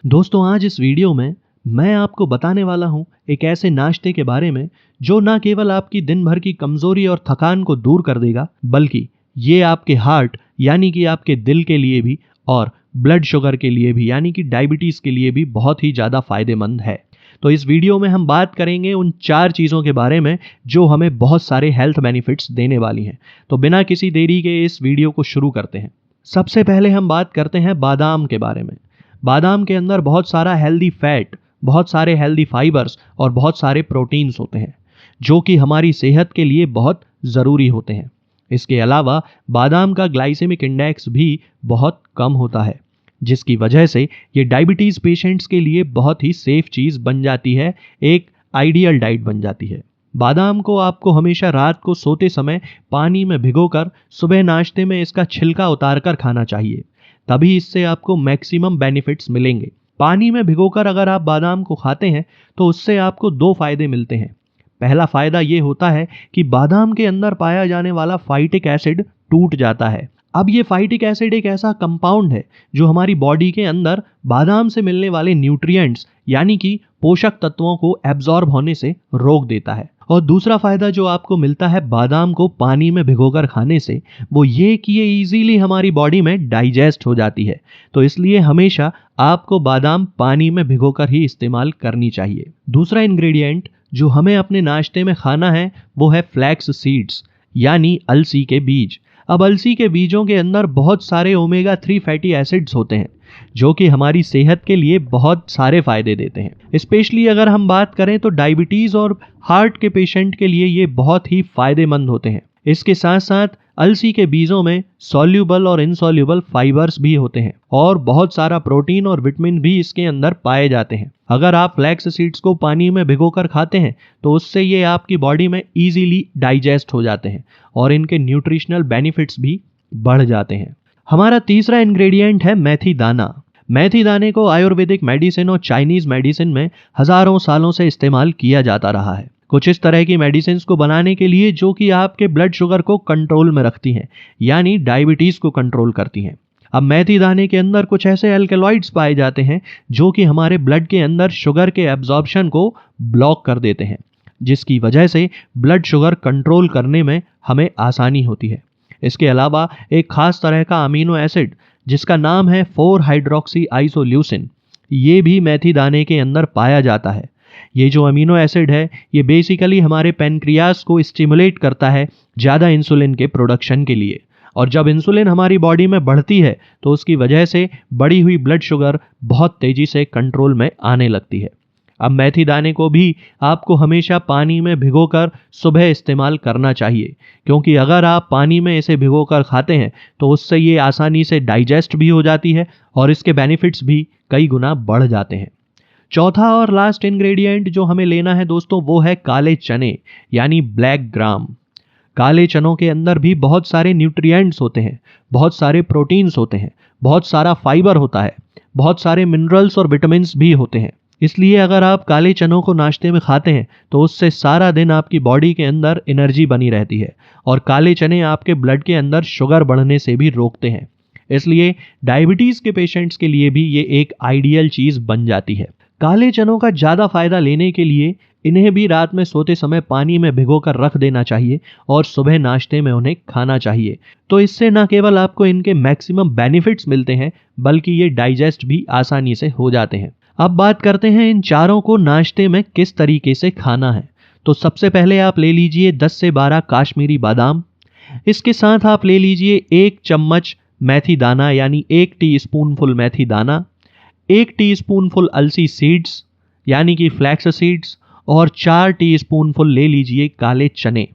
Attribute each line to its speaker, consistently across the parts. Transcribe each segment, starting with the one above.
Speaker 1: दोस्तों आज इस वीडियो में मैं आपको बताने वाला हूं एक ऐसे नाश्ते के बारे में जो ना केवल आपकी दिन भर की कमजोरी और थकान को दूर कर देगा, बल्कि ये आपके हार्ट यानी कि आपके दिल के लिए भी और ब्लड शुगर के लिए भी यानी कि डायबिटीज के लिए भी बहुत ही ज्यादा फायदेमंद है। तो इस वीडियो में हम बात करेंगे उन 4 चीजों के बारे में जो हमें बहुत सारे हेल्थ बेनिफिट्स देने वाली हैं। तो बिना किसी देरी के इस वीडियो को शुरू करते हैं। सबसे पहले हम बात करते हैं बादाम के बारे में। बादाम के अंदर बहुत सारा हेल्दी फैट, बहुत सारे हेल्दी फाइबर्स और बहुत सारे प्रोटीन्स होते हैं जो कि हमारी सेहत के लिए बहुत ज़रूरी होते हैं। इसके अलावा बादाम का ग्लाइसेमिक इंडेक्स भी बहुत कम होता है, जिसकी वजह से ये डायबिटीज़ पेशेंट्स के लिए बहुत ही सेफ चीज़ बन जाती है, एक आइडियल डाइट बन जाती है। बादाम को आपको हमेशा रात को सोते समय पानी में भिगोकर सुबह नाश्ते में इसका छिलका उतारकर खाना चाहिए, तभी इससे आपको मैक्सिमम बेनिफिट्स मिलेंगे। पानी में भिगोकर अगर आप बादाम को खाते हैं तो उससे आपको 2 फायदे मिलते हैं। पहला फायदा ये होता है कि बादाम के अंदर पाया जाने वाला फाइटिक एसिड टूट जाता है। अब ये फाइटिक एसिड एक ऐसा कंपाउंड है जो हमारी बॉडी के अंदर बादाम से मिलने वाले न्यूट्रिएंट्स यानी कि पोषक तत्वों को एब्जॉर्ब होने से रोक देता है। और दूसरा फायदा जो आपको मिलता है बादाम को पानी में भिगोकर खाने से, वो ये कि ये इजीली हमारी बॉडी में डाइजेस्ट हो जाती है। तो इसलिए हमेशा आपको बादाम पानी में भिगोकर ही इस्तेमाल करनी चाहिए। दूसरा इंग्रेडिएंट जो हमें अपने नाश्ते में खाना है वो है फ्लैक्स सीड्स यानी अलसी के बीज। अब अलसी के बीजों के अंदर बहुत सारे ओमेगा 3 फैटी एसिड्स होते हैं जो कि हमारी सेहत के लिए बहुत सारे फायदे देते हैं। स्पेशली अगर हम बात करें तो डायबिटीज और हार्ट के पेशेंट के लिए ये बहुत ही फायदेमंद होते हैं। इसके साथ साथ अलसी के बीजों में सॉल्यूबल और इनसॉल्यूबल फाइबर्स भी होते हैं और बहुत सारा प्रोटीन और विटामिन भी इसके अंदर पाए जाते हैं। अगर आप फ्लैक्स सीड्स को पानी में भिगोकर खाते हैं तो उससे ये आपकी बॉडी में इजीली डाइजेस्ट हो जाते हैं और इनके न्यूट्रिशनल बेनिफिट्स भी बढ़ जाते हैं। हमारा तीसरा इंग्रेडिएंट है मेथी दाना। मेथी दाने को आयुर्वेदिक मेडिसिन और चाइनीज मेडिसिन में हजारों सालों से इस्तेमाल किया जाता रहा है, कुछ इस तरह की मेडिसिन को बनाने के लिए जो कि आपके ब्लड शुगर को कंट्रोल में रखती हैं, यानी डायबिटीज को कंट्रोल करती हैं। अब मेथी दाने के अंदर कुछ ऐसे एल्केलॉइड्स पाए जाते हैं जो कि हमारे ब्लड के अंदर शुगर के एब्जॉर्प्शन को ब्लॉक कर देते हैं, जिसकी वजह से ब्लड शुगर कंट्रोल करने में हमें आसानी होती है। इसके अलावा एक खास तरह का अमीनो एसिड जिसका नाम है 4 हाइड्रोक्सी आइसोल्यूसिन, ये भी मेथी दाने के अंदर पाया जाता है। ये जो अमीनो एसिड है ये बेसिकली हमारे पेनक्रियास को स्टिमुलेट करता है ज़्यादा इंसुलिन के प्रोडक्शन के लिए, और जब इंसुलिन हमारी बॉडी में बढ़ती है तो उसकी वजह से बढ़ी हुई ब्लड शुगर बहुत तेज़ी से कंट्रोल में आने लगती है। अब मेथी दाने को भी आपको हमेशा पानी में भिगोकर सुबह इस्तेमाल करना चाहिए, क्योंकि अगर आप पानी में इसे भिगोकर खाते हैं तो उससे ये आसानी से डाइजेस्ट भी हो जाती है और इसके बेनिफिट्स भी कई गुना बढ़ जाते हैं। चौथा और लास्ट इंग्रेडिएंट जो हमें लेना है दोस्तों वो है काले चने यानी ब्लैक ग्राम। काले चनों के अंदर भी बहुत सारे न्यूट्रिएंट्स होते हैं, बहुत सारे प्रोटीन्स होते हैं, बहुत सारा फाइबर होता है, बहुत सारे मिनरल्स और विटामिन भी होते हैं। इसलिए अगर आप काले चनों को नाश्ते में खाते हैं तो उससे सारा दिन आपकी बॉडी के अंदर एनर्जी बनी रहती है और काले चने आपके ब्लड के अंदर शुगर बढ़ने से भी रोकते हैं। इसलिए डायबिटीज़ के पेशेंट्स के लिए भी ये एक आइडियल चीज़ बन जाती है। काले चनों का ज़्यादा फायदा लेने के लिए इन्हें भी रात में सोते समय पानी में भिगोकर रख देना चाहिए और सुबह नाश्ते में उन्हें खाना चाहिए। तो इससे न केवल आपको इनके मैक्सिमम बेनिफिट्स मिलते हैं बल्कि ये डाइजेस्ट भी आसानी से हो जाते हैं। अब बात करते हैं इन चारों को नाश्ते में किस तरीके से खाना है। तो सबसे पहले आप ले लीजिए 10 से 12 काश्मीरी बादाम। इसके साथ आप ले लीजिए 1 चम्मच मेथी दाना यानी 1 टीस्पूनफुल मेथी दाना, 1 टीस्पूनफुल अलसी सीड्स यानी कि फ्लैक्स सीड्स और 4 टीस्पूनफुल ले लीजिए काले चने।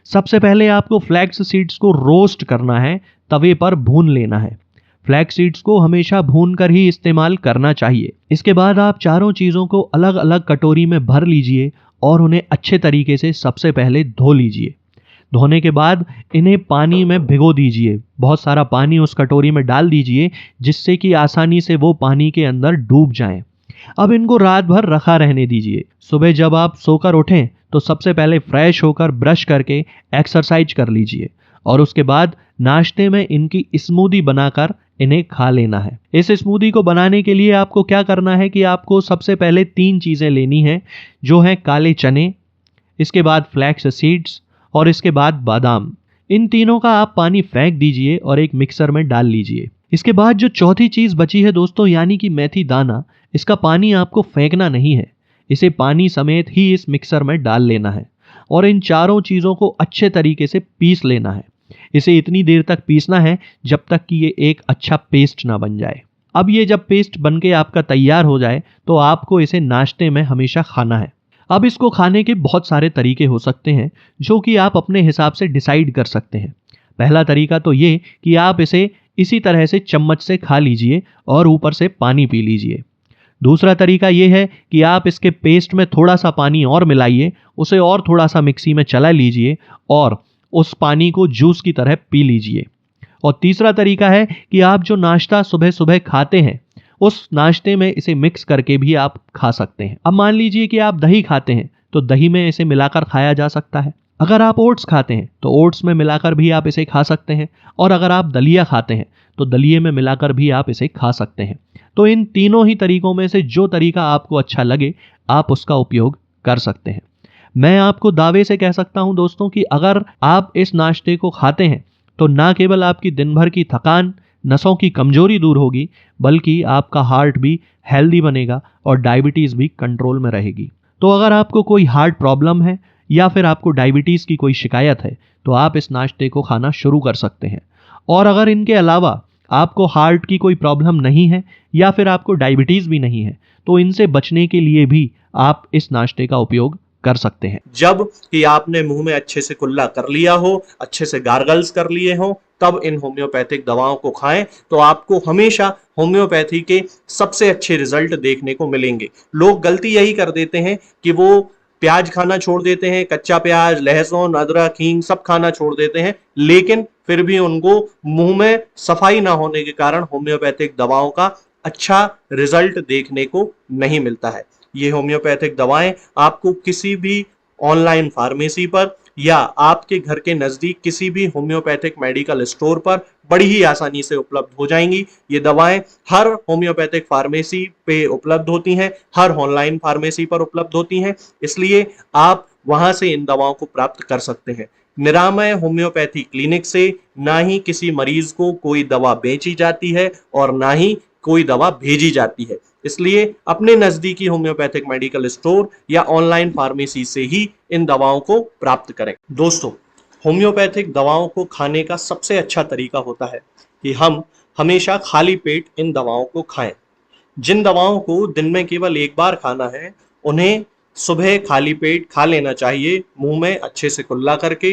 Speaker 1: सबसे पहले आपको फ्लैक्स सीड्स को रोस्ट करना है, तवे पर भून लेना है। फ्लैक्स सीड्स को हमेशा भून कर ही इस्तेमाल करना चाहिए। इसके बाद आप चारों चीज़ों को अलग अलग कटोरी में भर लीजिए और उन्हें अच्छे तरीके से सबसे पहले धो लीजिए। धोने के बाद इन्हें पानी में भिगो दीजिए, बहुत सारा पानी उस कटोरी में डाल दीजिए जिससे कि आसानी से वो पानी के अंदर डूब जाएं। अब इनको रात भर रखा रहने दीजिए। सुबह जब आप सोकर उठें तो सबसे पहले फ्रेश होकर ब्रश करके एक्सरसाइज कर लीजिए और उसके बाद नाश्ते में इनकी स्मूदी बनाकर इन्हें खा लेना है। इस स्मूदी को बनाने के लिए आपको क्या करना है कि आपको सबसे पहले 3 चीजें लेनी है, जो हैं काले चने, इसके बाद फ्लैक्स सीड्स और इसके बाद बादाम। इन तीनों का आप पानी फेंक दीजिए और एक मिक्सर में डाल लीजिए। इसके बाद जो चौथी चीज बची है दोस्तों, यानी कि मेथी दाना, इसका पानी आपको फेंकना नहीं है, इसे पानी समेत ही इस मिक्सर में डाल लेना है और इन चारों चीजों को अच्छे तरीके से पीस लेना है। इसे इतनी देर तक पीसना है जब तक कि ये एक अच्छा पेस्ट ना बन जाए। अब ये जब पेस्ट बनके आपका तैयार हो जाए तो आपको इसे नाश्ते में हमेशा खाना है। अब इसको खाने के बहुत सारे तरीके हो सकते हैं, जो कि आप अपने हिसाब से डिसाइड कर सकते हैं। पहला तरीका तो ये कि आप इसे इसी तरह से चम्मच से खा लीजिए और ऊपर से पानी पी लीजिए। दूसरा तरीका ये है कि आप इसके पेस्ट में थोड़ा सा पानी और मिलाइए, उसे और थोड़ा सा मिक्सी में चला लीजिए और उस पानी को जूस की तरह पी लीजिए। और तीसरा तरीका है कि आप जो नाश्ता सुबह सुबह खाते हैं, उस नाश्ते में इसे मिक्स करके भी आप खा सकते हैं। अब मान लीजिए कि आप दही खाते हैं तो दही में इसे मिलाकर खाया जा सकता है। अगर आप ओट्स खाते हैं तो ओट्स में मिलाकर भी आप इसे खा सकते हैं। और अगर आप दलिया खाते हैं तो दलिये में मिलाकर भी आप इसे खा सकते हैं। तो इन तीनों ही तरीकों में से जो तरीका आपको अच्छा लगे, आप उसका उपयोग कर सकते हैं। मैं आपको दावे से कह सकता हूं दोस्तों कि अगर आप इस नाश्ते को खाते हैं तो ना केवल आपकी दिन भर की थकान, नसों की कमजोरी दूर होगी, बल्कि आपका हार्ट भी हेल्दी बनेगा और डायबिटीज भी कंट्रोल में रहेगी। तो अगर आपको कोई हार्ट प्रॉब्लम है या फिर आपको डायबिटीज की कोई शिकायत है तो आप इस नाश्ते को खाना शुरू कर सकते हैं। और अगर इनके अलावा आपको हार्ट की कोई प्रॉब्लम नहीं है या फिर आपको डायबिटीज भी नहीं है, तो इनसे बचने के लिए भी आप इस नाश्ते का उपयोग कर सकते हैं।
Speaker 2: जब कि आपने मुंह में अच्छे से कुल्ला कर लिया हो, अच्छे से गार्गल्स कर लिए हो, तब इन होम्योपैथिक दवाओं को खाएं तो आपको हमेशा होम्योपैथी के सबसे अच्छे रिजल्ट देखने को मिलेंगे। लोग गलती यही कर देते हैं कि वो प्याज खाना छोड़ देते हैं, कच्चा प्याज, लहसुन, अदरक, हींग सब खाना छोड़ देते हैं, लेकिन फिर भी उनको मुंह में सफाई ना होने के कारण होम्योपैथिक दवाओं का अच्छा रिजल्ट देखने को नहीं मिलता है। ये होम्योपैथिक दवाएं आपको किसी भी ऑनलाइन फार्मेसी पर या आपके घर के नजदीक किसी भी होम्योपैथिक मेडिकल स्टोर पर बड़ी ही आसानी से उपलब्ध हो जाएंगी। ये दवाएं हर होम्योपैथिक फार्मेसी पे उपलब्ध होती हैं, हर ऑनलाइन फार्मेसी पर उपलब्ध होती हैं, इसलिए आप वहां से इन दवाओं को प्राप्त कर सकते हैं। निरामय होम्योपैथी क्लिनिक से ना ही किसी मरीज को कोई दवा बेची जाती है और ना ही कोई दवा भेजी जाती है, इसलिए अपने नजदीकी होम्योपैथिक मेडिकल स्टोर या ऑनलाइन फार्मेसी से ही इन दवाओं को प्राप्त करें। दोस्तों, होम्योपैथिक दवाओं को खाने का सबसे अच्छा तरीका होता है कि हम हमेशा खाली पेट इन दवाओं को खाएं। जिन दवाओं को दिन में केवल एक बार खाना है, उन्हें सुबह खाली पेट खा लेना चाहिए, मुंह में अच्छे से कुल्ला करके।